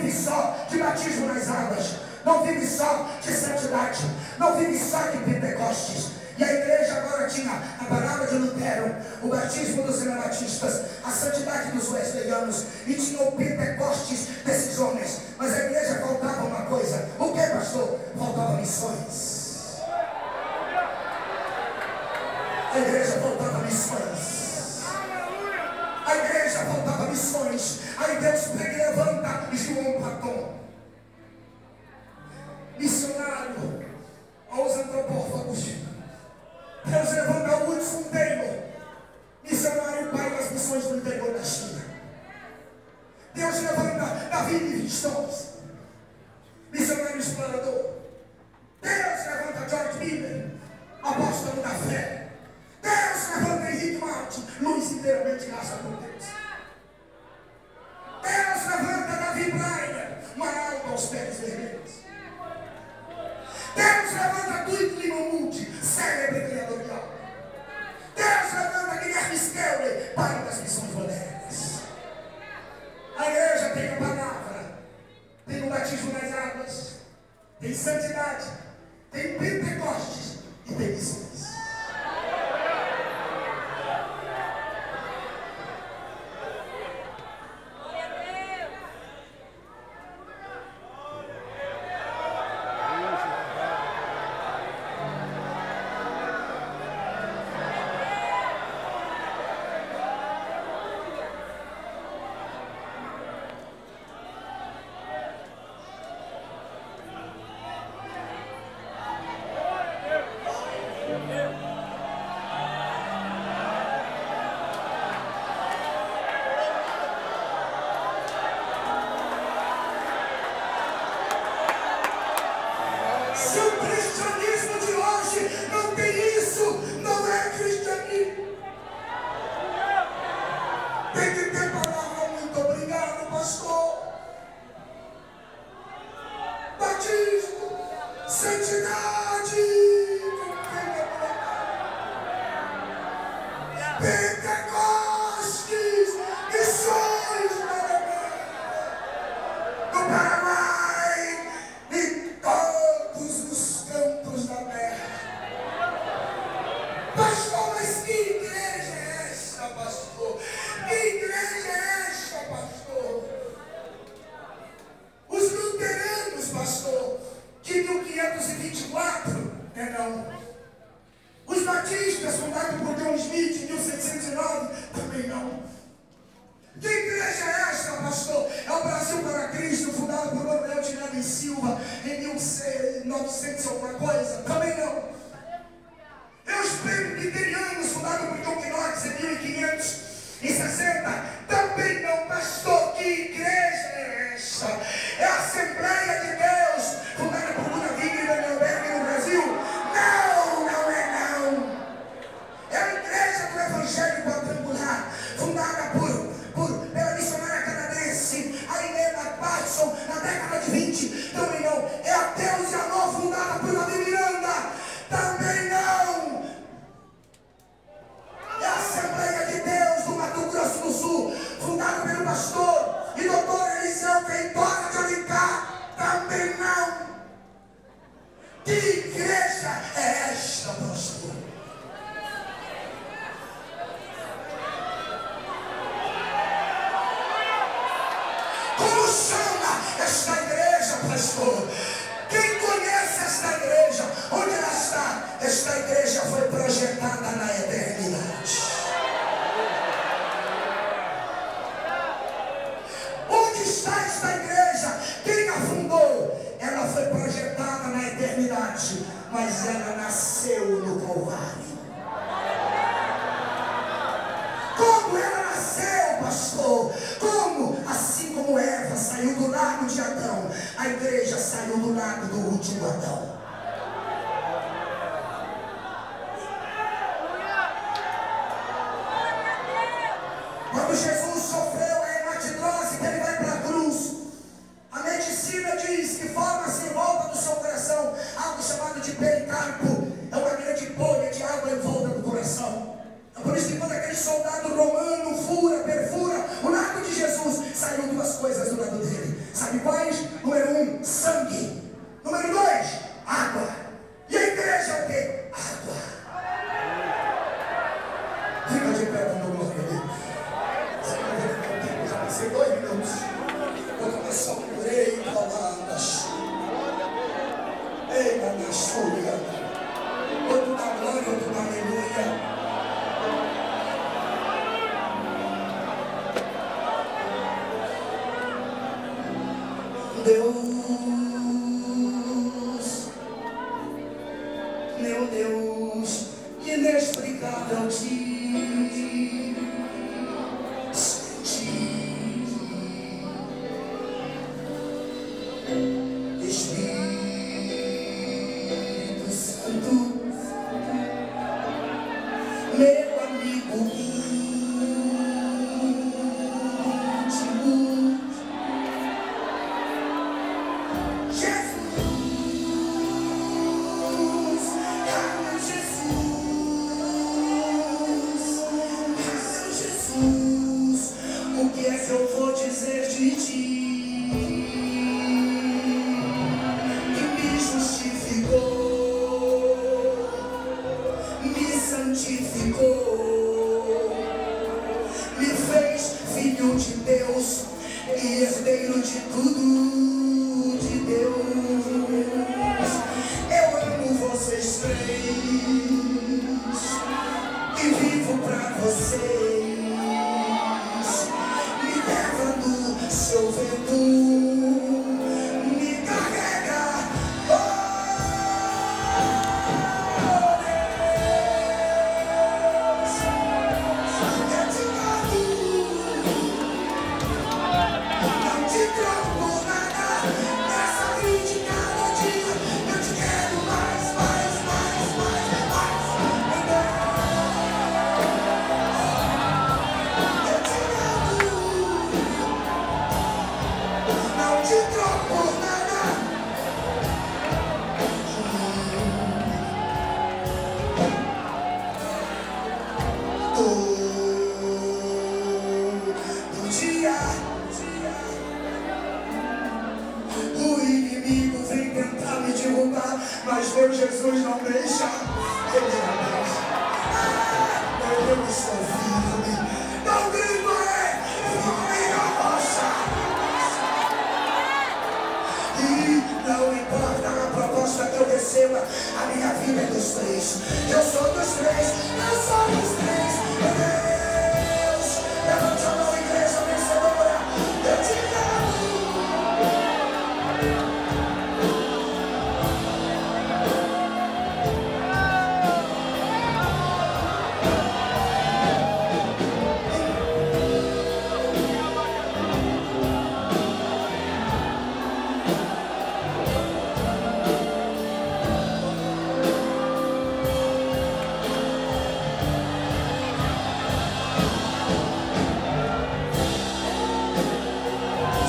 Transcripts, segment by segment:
vive só de batismo nas águas, não vive só de santidade, não vive só de Pentecostes. E a igreja agora tinha a palavra de Lutero, o batismo dos anabatistas, a santidade dos wesleyanos, e tinha o Pentecostes desses homens. Mas a igreja faltava uma coisa. O que, pastor? Faltava missões. A igreja faltava missões. A igreja faltava missões. Aí Deus pega e levanta João Paton, missionário aos antropófagos. Deus levanta Hudson Taylor, missionário pai das missões do interior da China. Deus levanta Davi Livingstone, missionário explorador. Deus levanta George Miller, apóstolo da fé. Deus levanta Henrique Martin, luz inteiramente graça por Deus. Deus levanta Davi Breiner, maralto aos pés vermelhos. Deus levanta Dwight Moody, célebre criador de alma. Deus levanta Guilherme Skelly, pai das missões modernas. A igreja tem a palavra, tem o batismo nas águas, tem santidade, tem Pentecostes e tem missões. Se o cristianismo de hoje não tem isso, não é cristianismo. Tem que ter palavra. Muito obrigado, pastor. Batismo, santidade, Pentecostes, missões do Paraguai e todos os cantos da terra. Pastor, mas que igreja é essa, pastor? Que igreja é essa, pastor? Os luteranos, pastor, de 1524, não. Os batistas, fundados por John Smith em 1709, também não. Que igreja é esta, pastor? É o Brasil para Cristo, fundado por Manuel de Neves Silva em 1900 alguma coisa? Também não. É os presbiterianos, fundados por John Knox em 1560? Também não, pastor. Que igreja é esta? É a Assembleia de Deus, fundada por Luna Wigner e Daniel Berg no Brasil? Não, não é não. É a igreja do Evangelho Quadrangular, fundada pela missionária canadense Ailena Patson na década de 20. Também não. É a Deus e a Nova, fundada por Davi Miranda. Também não. É a Assembleia de Deus do Mato Grosso do Sul, fundada pelo pastor e doutor Eliseu Feitosa de Alencar. Também não. Que igreja é esta, pastor? Como chama esta igreja, pastor? Quem conhece esta igreja? Onde ela está? Esta igreja foi projetada na eternidade. Onde está esta igreja? Quem a fundou? Ela foi projetada na eternidade, mas ela nasceu no Calvário. Como ela nasceu, pastor? Como? Assim como Eva saiu do lado de Adão, a igreja saiu do lado do último Adão. Quando Jesus sofreu a hematidrose, que ele vai para a cruz, a medicina diz que forma-se em volta do seu coração algo chamado de pericarpo. É uma grande bolha de água em volta do coração. É por isso que quando aquele soldado romano perfura o lado de Jesus, saíram duas coisas do lado dele. Sabe qual? meu Deus, inexplicável te sentir. Espírito Santo, meu amigo íntimo, Jesus, ah, Jesus, o que é que eu vou dizer de ti? Que me justificou, me santificou, me fez filho de Deus e herdeiro de tudo de Deus. Eu amo vocês três e vivo pra vocês. Me leva no seu vento, me carrega, oh Deus. Eu te amo, não te troco por nada. Nessa vida de cada dia eu te quero mais, mais, mais, mais, mais. Eu te amo, não te troco por nada. Todo dia o inimigo vem tentar me derrubar, mas meu Jesus não deixa. Ele jamais. Eu estou firme. Não grito, firme na rocha. E não importa a proposta que eu receba, a minha vida é dos três. Eu sou dos três, eu sou dos três. Meu Deus, levante a mão, igreja vencedora. Eu te amo.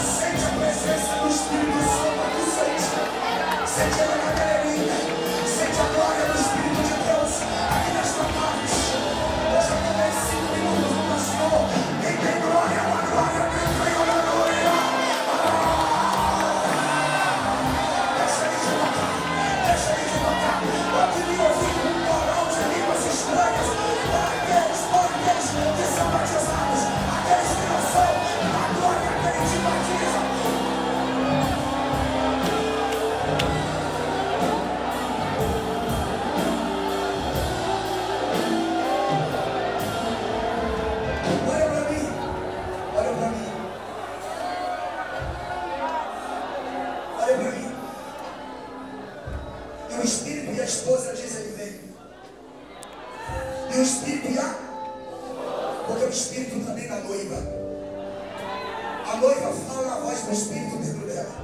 Sente a presença do Espírito Santo aqui, sente. Sente ela na galeria. Sente a glória do Espírito de Deus aqui nesta parte. Eu já tomei 5 minutos no meu Senhor. Quem tem glória, uma glória, quem tem uma glória. Deixa ele te tocar, deixa ele te tocar. Pode me ouvir um coral de línguas estranhas. Aqueles que são batizados, aqueles que não são, a glória que ele te batiza. Olha pra mim, olha pra mim, olha pra mim. E o Espírito e a esposa dizem: vem. E o Espírito e a... Porque o Espírito também da noiva. A noiva fala a voz do Espírito dentro dela.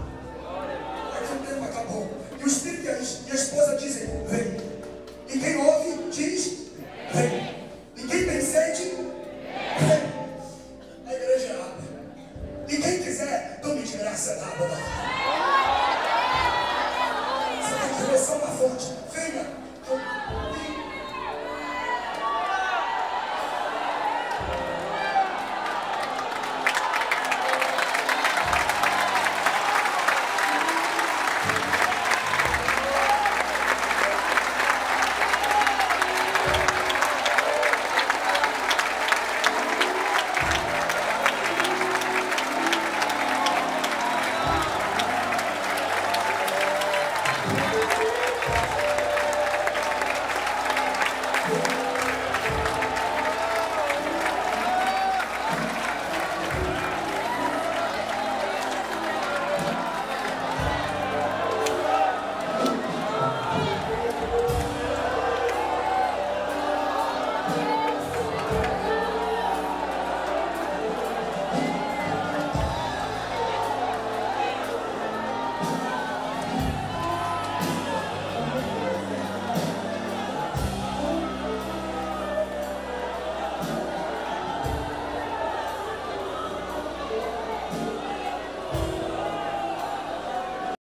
Aqui o tempo acabou. E o Espírito e a esposa dizem: vem.